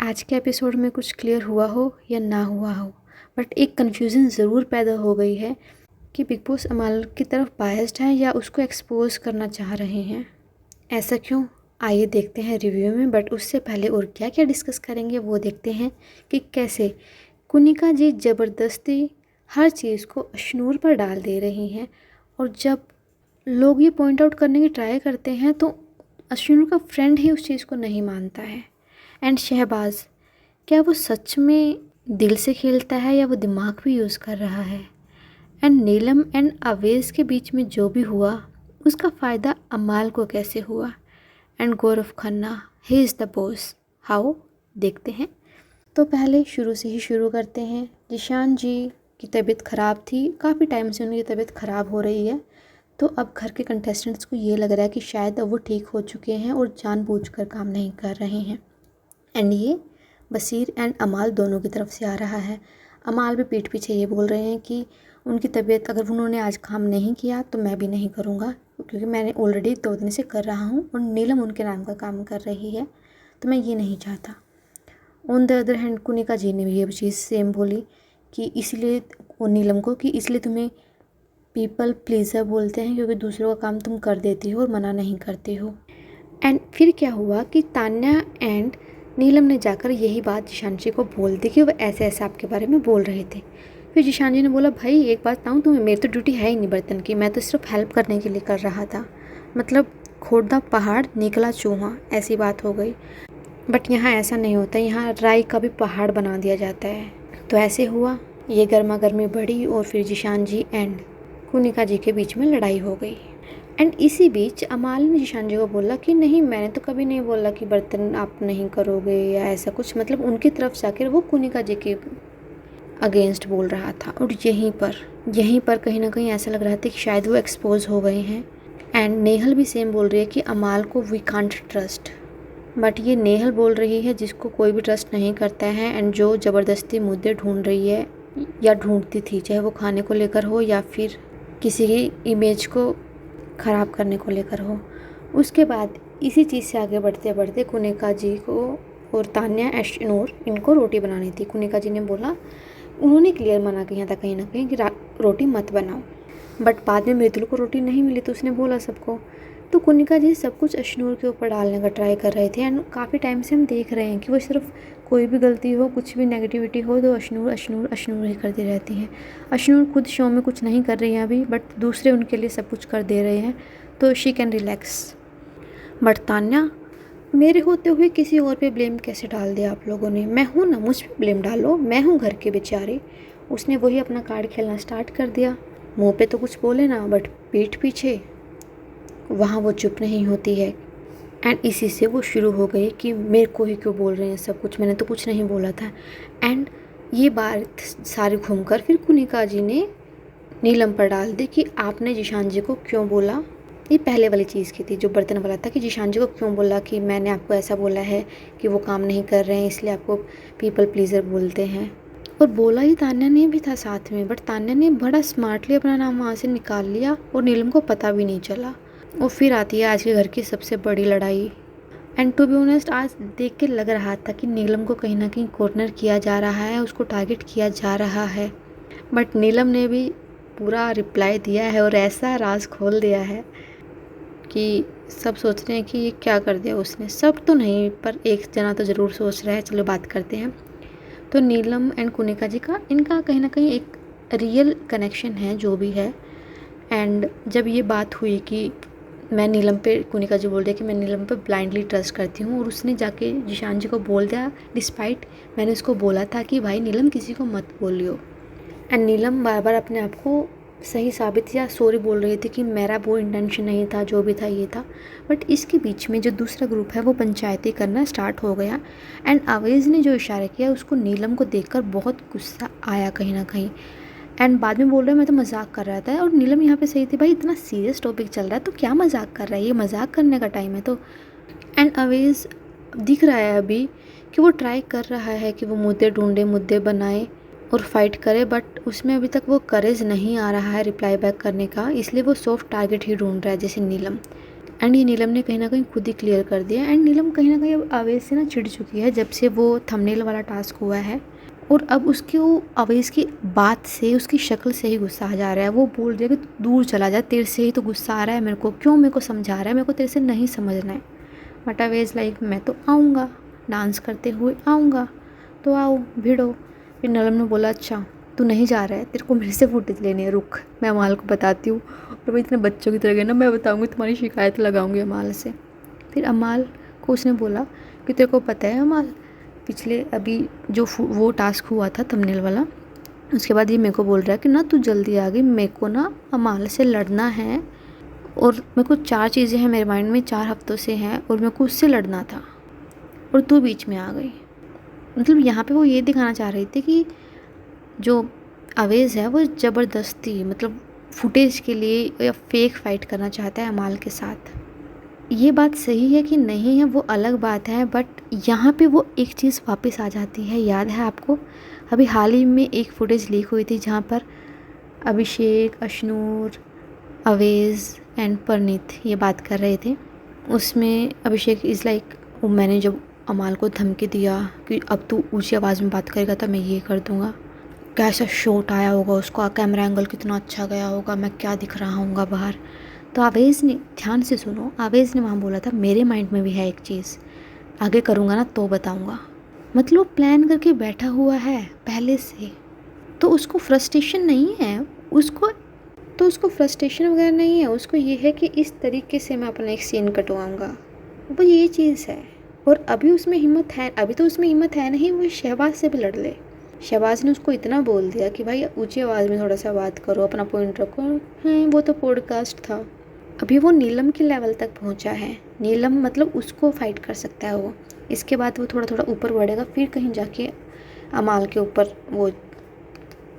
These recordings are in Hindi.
आज के एपिसोड में कुछ क्लियर हुआ हो या ना हुआ हो, बट एक कन्फ्यूज़न ज़रूर पैदा हो गई है कि बिग बॉस अमाल की तरफ बायस्ड है या उसको एक्सपोज करना चाह रहे हैं। ऐसा क्यों? आइए देखते हैं रिव्यू में। बट उससे पहले और क्या क्या डिस्कस करेंगे वो देखते हैं कि कैसे कुनिका जी ज़बरदस्ती हर चीज़ को अशनूर पर डाल दे रही हैं। और जब लोग ये पॉइंट आउट करने की ट्राई करते हैं तो अशनूर का फ्रेंड ही उस चीज़ को नहीं मानता है। एंड शहबाज, क्या वो सच में दिल से खेलता है या वो दिमाग भी यूज़ कर रहा है? एंड नीलम एंड अवेज के बीच में जो भी हुआ उसका फ़ायदा अमाल को कैसे हुआ? And Gaurav Khanna, he is the boss, how? देखते हैं। तो पहले शुरू से ही शुरू करते हैं। जिशान जी की तबीयत ख़राब थी, काफ़ी टाइम से उनकी तबीयत ख़राब हो रही है। तो अब घर के कंटेस्टेंट्स को ये लग रहा है कि शायद अब वो ठीक हो चुके हैं और जानबूझकर काम नहीं कर रहे हैं। एंड ये बसीर एंड अमाल दोनों की तरफ से आ रहा है। अमाल भी पीठ पीछे ये बोल रहे हैं कि उनकी तबीयत, अगर उन्होंने आज काम नहीं किया तो मैं भी नहीं करूँगा, क्योंकि मैंने ऑलरेडी 2 दिन से कर रहा हूँ और नीलम उनके नाम का काम कर रही है, तो मैं ये नहीं चाहता। On the other hand Kunika ji ने भी ये चीज़ सेम बोली कि इसलिए नीलम को कि इसलिए तुम्हें पीपल प्लीज़र बोलते हैं, क्योंकि दूसरों का काम तुम कर देती हो और मना नहीं करती हो। एंड फिर क्या हुआ कि तान्या एंड नीलम ने जाकर यही बात जिशान जी को बोल दी कि वो ऐसे ऐसे आपके बारे में बोल रहे थे। फिर जिशान जी ने बोला, भाई एक बात बताऊँ तुम्हें, मेरी तो ड्यूटी है ही नहीं बर्तन की, मैं तो सिर्फ हेल्प करने के लिए कर रहा था। मतलब खोदा पहाड़ निकला चूहा, ऐसी बात हो गई। बट यहाँ ऐसा नहीं होता, यहाँ राई का भी पहाड़ बना दिया जाता है। तो ऐसे हुआ, ये गर्मा गर्मी बढ़ी और फिर जिशान जी एंड कुनिका जी के बीच में लड़ाई हो गई। एंड इसी बीच अमाल ने जिशान जी को बोला कि नहीं, मैंने तो कभी नहीं बोला कि बर्तन आप नहीं करोगे या ऐसा कुछ। मतलब उनकी तरफ जाकर वो कुनिका जी के अगेंस्ट बोल रहा था। और यहीं पर कहीं ना कहीं ऐसा लग रहा था कि शायद वो एक्सपोज हो गए हैं। एंड नेहल भी सेम बोल रही है कि अमाल को वी कांट ट्रस्ट। बट ये नेहल बोल रही है जिसको कोई भी ट्रस्ट नहीं करता है एंड जो ज़बरदस्ती मुद्दे ढूंढ रही है या ढूंढती थी, चाहे वो खाने को लेकर हो या फिर किसी की इमेज को ख़राब करने को लेकर हो। उसके बाद इसी चीज़ से आगे बढ़ते बढ़ते कुनिका जी को और तान्या एशनूर इनको रोटी बनानी थी। कुनिका जी ने बोला, उन्होंने क्लियर मना किया था कहीं ना कहीं कि रोटी मत बनाओ। बट बाद में मृदुल को रोटी नहीं मिली तो उसने बोला सबको। तो कुनिका जी सब कुछ अशनूर के ऊपर डालने का ट्राई कर रहे थे। एंड काफ़ी टाइम से हम देख रहे हैं कि वो सिर्फ कोई भी गलती हो, कुछ भी नेगेटिविटी हो तो अशनूर अशनूर अशनूर ही करती रहती हैं। अशनूर खुद शो में कुछ नहीं कर रही हैं अभी, बट दूसरे उनके लिए सब कुछ कर दे रहे हैं तो she can relax. But Tanya, मेरे होते हुए किसी और पे ब्लेम कैसे डाल दिया आप लोगों ने? मैं हूँ ना, मुझ पे ब्लेम डालो, मैं हूँ घर के बेचारे। उसने वही अपना कार्ड खेलना स्टार्ट कर दिया। मुँह पे तो कुछ बोले ना, बट पीठ पीछे वहाँ वो चुप नहीं होती है। एंड इसी से वो शुरू हो गई कि मेरे को ही क्यों बोल रहे हैं सब कुछ, मैंने तो कुछ नहीं बोला था। एंड ये बात सारी घूमकर फिर कुनिका जी ने नीलम पर डाल दी कि आपने जिशान जी को क्यों बोला। ये पहले वाली चीज़ की थी जो बर्तन वाला था कि जिशान जी को क्यों बोला कि मैंने आपको ऐसा बोला है कि वो काम नहीं कर रहे हैं इसलिए आपको पीपल प्लीज़र बोलते हैं। और बोला ही तान्या ने भी था साथ में, बट तान्या ने बड़ा स्मार्टली अपना नाम वहाँ से निकाल लिया और नीलम को पता भी नहीं चला। और फिर आती है आज के घर की सबसे बड़ी लड़ाई। एंड टू बी ऑनेस्ट, आज देख के लग रहा था कि नीलम को कहीं ना कहीं कॉर्नर किया जा रहा है, उसको टारगेट किया जा रहा है। बट नीलम ने भी पूरा रिप्लाई दिया है और ऐसा राज खोल दिया है कि सब सोच रहे हैं कि ये क्या कर दिया उसने। सब तो नहीं, पर एक जना तो ज़रूर सोच रहा है। चलो बात करते हैं। तो नीलम एंड कुनिका जी का, इनका कहीं ना कहीं एक रियल कनेक्शन है जो भी है। एंड जब ये बात हुई कि मैं नीलम पे, कुनिका जी बोल रही है कि मैं नीलम पे ब्लाइंडली ट्रस्ट करती हूँ, और उसने जाके जिशान जी को बोल दिया डिस्पाइट मैंने उसको बोला था कि भाई नीलम किसी को मत बोलियो। एंड नीलम बार बार अपने आप को सही साबित या सॉरी बोल रही थी कि मेरा वो इंटेंशन नहीं था, जो भी था ये था। बट इसके बीच में जो दूसरा ग्रुप है वो पंचायती करना स्टार्ट हो गया। एंड अवेज़ ने जो इशारा किया उसको नीलम को देखकर बहुत गुस्सा आया कहीं ना कहीं। एंड बाद में बोल रहा है मैं तो मजाक कर रहा था, और नीलम यहाँ पे सही थी, भाई इतना सीरियस टॉपिक चल रहा है तो क्या मजाक कर रहा है, ये मजाक करने का टाइम है तो। एंड अवेज़ दिख रहा है अभी कि वो ट्राई कर रहा है कि वो मुद्दे ढूंढे, मुद्दे बनाए और फाइट करे, बट उसमें अभी तक वो करेज नहीं आ रहा है रिप्लाई बैक करने का, इसलिए वो सॉफ्ट टारगेट ही ढूंढ रहा है जैसे नीलम। एंड ये नीलम ने कहीं ना कहीं खुद ही क्लियर कर दिया। एंड नीलम कहीं ना कहीं अब आवेश से ना चिढ़ चुकी है जब से वो थंबनेल वाला टास्क हुआ है, और अब उसकी वो आवेश की बात से, उसकी शक्ल से ही गुस्सा आ जा रहा है। वो बोल रही है कि दूर चला जा, तेरे से ही तो गुस्सा आ रहा है मेरे को, क्यों मेरे को समझा रहा है, मेरे को तेरे से नहीं समझना है। बट आवेश लाइक मैं तो आऊँगा, डांस करते हुए आऊँगा, तो आओ भिड़ो। फिर नीलम ने बोला अच्छा तू नहीं जा रहा है, तेरे को मेरे से फुटेज लेनी है, रुक मैं अमाल को बताती हूँ। और वो इतने बच्चों की तरह गए ना, मैं बताऊँगी तुम्हारी शिकायत लगाऊंगी अमाल से। फिर अमाल को उसने बोला कि तेरे को पता है अमाल, पिछले अभी जो वो टास्क हुआ था थंबनेल वाला, उसके बाद ये मेरे को बोल रहा है कि ना तू जल्दी आ गई, मेरे को ना अमाल से लड़ना है, और मेरे को 4 चीज़ें हैं मेरे माइंड में, 4 हफ्तों से हैं, और मेरे को उससे लड़ना था और तू बीच में आ गई। मतलब यहाँ पे वो ये दिखाना चाह रही थी कि जो आवेज़ है वो ज़बरदस्ती मतलब फुटेज के लिए या फेक फाइट करना चाहता है अमाल के साथ। ये बात सही है कि नहीं है वो अलग बात है, बट यहाँ पे वो एक चीज़ वापस आ जाती है। याद है आपको अभी हाल ही में एक फुटेज लीक हुई थी जहाँ पर अभिषेक, अशनूर, अवेज़ एंड परनीत ये बात कर रहे थे। उसमें अभिषेक इज़ लाइक मैंने जब अमाल को धमकी दिया कि अब तू ऊँची आवाज़ में बात करेगा तो मैं ये कर दूँगा, कैसा शॉट आया होगा उसका, कैमरा एंगल कितना अच्छा गया होगा, मैं क्या दिख रहा हूँगा बाहर। तो आवेज़ ने, ध्यान से सुनो, आवेज़ ने वहाँ बोला था मेरे माइंड में भी है एक चीज़, आगे करूँगा ना तो बताऊँगा। मतलब प्लान करके बैठा हुआ है पहले से, तो उसको फ्रस्ट्रेशन नहीं है, उसको फ्रस्ट्रेशन वगैरह नहीं है, उसको ये है कि इस तरीके से मैं अपना एक सीन कटवाऊँगा, वो ये चीज़ है। और अभी उसमें हिम्मत है, अभी तो उसमें हिम्मत है नहीं वो शहबाज से भी लड़ ले। शहबाज ने उसको इतना बोल दिया कि भाई ऊंची आवाज़ में थोड़ा सा बात करो, अपना पॉइंट रखो, हैं वो तो पॉडकास्ट था। अभी वो नीलम के लेवल तक पहुंचा है, नीलम मतलब उसको फाइट कर सकता है वो। इसके बाद वो थोड़ा थोड़ा ऊपर बढ़ेगा, फिर कहीं जाके अमाल के ऊपर वो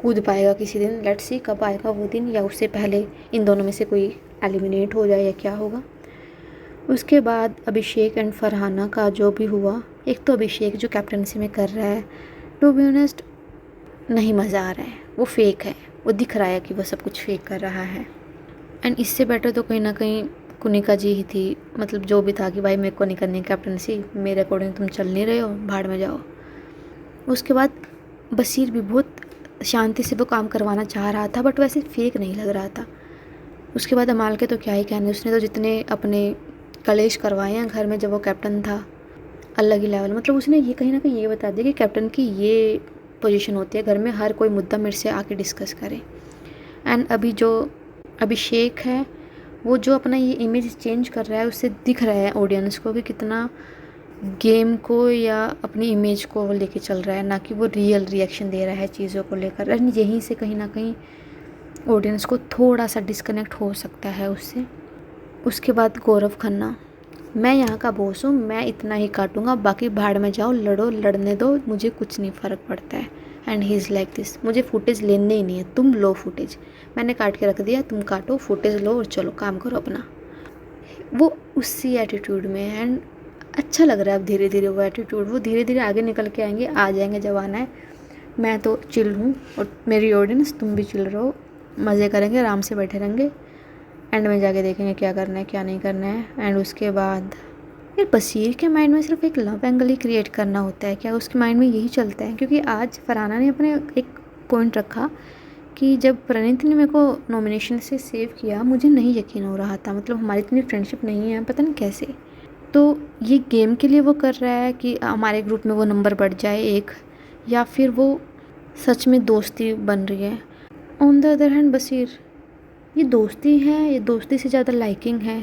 कूद पाएगा किसी दिन। लेट्स सी कब आएगा वो दिन, या उससे पहले इन दोनों में से कोई एलिमिनेट हो जाए या क्या होगा। उसके बाद अभिषेक एंड फरहाना का जो भी हुआ, एक तो अभिषेक जो कैप्टनसी में कर रहा है, टू बी ऑनेस्ट नहीं मज़ा आ रहा है, वो फेक है, वो दिख रहा है कि वो सब कुछ फेक कर रहा है। एंड इससे बेटर तो कहीं ना कहीं कुनिका जी ही थी, मतलब जो भी था कि भाई मेरे को नहीं करनी कैप्टनसी, मेरे अकॉर्डिंग तुम चल नहीं रहे हो, भाड़ में जाओ। उसके बाद बशीर भी बहुत शांति से वो काम करवाना चाह रहा था, बट वैसे फेक नहीं लग रहा था। उसके बाद अमाल के तो क्या ही कहने, उसने तो जितने अपने कलेश करवाए हैं घर में जब वो कैप्टन था, अलग ही लेवल। मतलब उसने ये कहीं ना कहीं ये बता दिया कि कैप्टन की ये पोजीशन होती है घर में, हर कोई मुद्दा मेरे से आके डिस्कस करे। एंड अभी जो अभिषेक है वो जो अपना ये इमेज चेंज कर रहा है, उससे दिख रहा है ऑडियंस को कि कितना गेम को या अपनी इमेज को वो लेके चल रहा है, ना कि वो रियल रिएक्शन दे रहा है चीज़ों को लेकर। एंड यहीं से कहीं ना कहीं ऑडियंस को थोड़ा सा डिस्कनेक्ट हो सकता है उससे। उसके बाद गौरव खन्ना, मैं यहाँ का बॉस हूँ, मैं इतना ही काटूंगा, बाकी भाड़ में जाओ, लड़ो, लड़ने दो, मुझे कुछ नहीं फ़र्क पड़ता है। And he is like this, मुझे फुटेज लेने ही नहीं है, तुम लो फुटेज, मैंने काट के रख दिया, तुम काटो, फुटेज लो और चलो काम करो अपना। वो उसी एटीट्यूड में है। एंड अच्छा लग रहा है अब धीरे धीरे वो एटीट्यूड, वो धीरे धीरे आगे निकल के आएंगे, आ जाएंगे जब आना है। मैं तो चिल हूँ और मेरी ऑडियंस तुम भी चिल रहो, मज़े करेंगे, आराम से बैठे रहेंगे, एंड में जाके देखेंगे क्या करना है क्या नहीं करना है। एंड उसके बाद यार बशीर के माइंड में सिर्फ एक लव एंगल ही क्रिएट करना होता है क्या, उसके माइंड में यही चलता है? क्योंकि आज फरहाना ने अपने एक पॉइंट रखा कि जब प्रणीत ने मेरे को नॉमिनेशन से सेव किया, मुझे नहीं यकीन हो रहा था, मतलब हमारी इतनी फ्रेंडशिप नहीं है, पता नहीं कैसे। तो ये गेम के लिए वो कर रहा है कि हमारे ग्रुप में वो नंबर बढ़ जाए एक, या फिर वो सच में दोस्ती बन रही है। On the other hand Bashir, ये दोस्ती है, ये दोस्ती से ज़्यादा लाइकिंग है,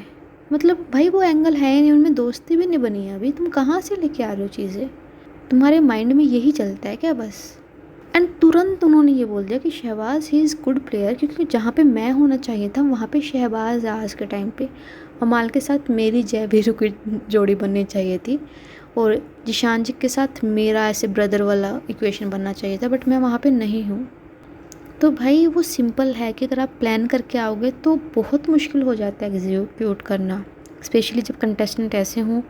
मतलब भाई वो एंगल है नहीं, उनमें दोस्ती भी नहीं बनी है अभी, तुम कहाँ से लेके आ रहे हो चीज़ें, तुम्हारे माइंड में यही चलता है क्या बस? एंड तुरंत उन्होंने ये बोल दिया कि Shahbaz he is good player, क्योंकि जहाँ पे मैं होना चाहिए था वहाँ पे शहबाज आज के टाइम पे अमाल के साथ मेरी जय वीरू की जोड़ी बननी चाहिए थी, और जिशान जी के साथ मेरा ऐसे ब्रदर वाला इक्वेशन बनना चाहिए था, बट मैं वहाँ पे नहीं हूँ। तो भाई वो सिंपल है कि अगर आप प्लान करके आओगे तो बहुत मुश्किल हो जाता है एग्जीक्यूट करना, स्पेशली जब कंटेस्टेंट ऐसे हों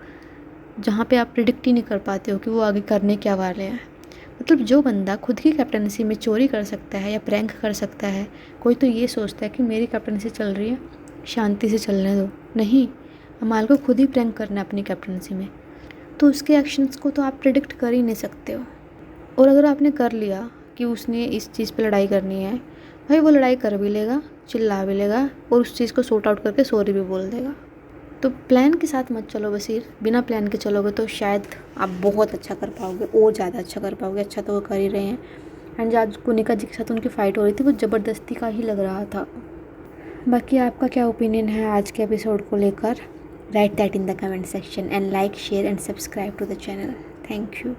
जहाँ पे आप प्रिडिक्ट ही नहीं कर पाते हो कि वो आगे करने क्या वाले हैं। मतलब जो बंदा खुद की कैप्टनसी में चोरी कर सकता है या प्रैंक कर सकता है, कोई तो ये सोचता है कि मेरी कैप्टनसी चल रही है शांति से चलने दो, नहीं, अमाल को खुद ही प्रैंक करना है अपनी कैप्टनसी में, तो उसके एक्शंस को तो आप प्रिडिक्ट कर ही नहीं सकते हो। और अगर आपने कर लिया कि उसने इस चीज़ पे लड़ाई करनी है, भाई वो लड़ाई कर भी लेगा, चिल्ला भी लेगा और उस चीज़ को सॉर्ट आउट करके सॉरी भी बोल देगा। तो प्लान के साथ मत चलो बशीर, बिना प्लान के चलोगे तो शायद आप बहुत अच्छा कर पाओगे और ज़्यादा अच्छा कर पाओगे। अच्छा तो वो कर ही रहे हैं। एंड जो आज कुनिका जी के साथ उनकी फ़ाइट हो रही थी वो ज़बरदस्ती का ही लग रहा था। बाकी आपका क्या ओपिनियन है आज के एपिसोड को लेकर? Write that in the comment section and like, share and subscribe to the channel. Thank you.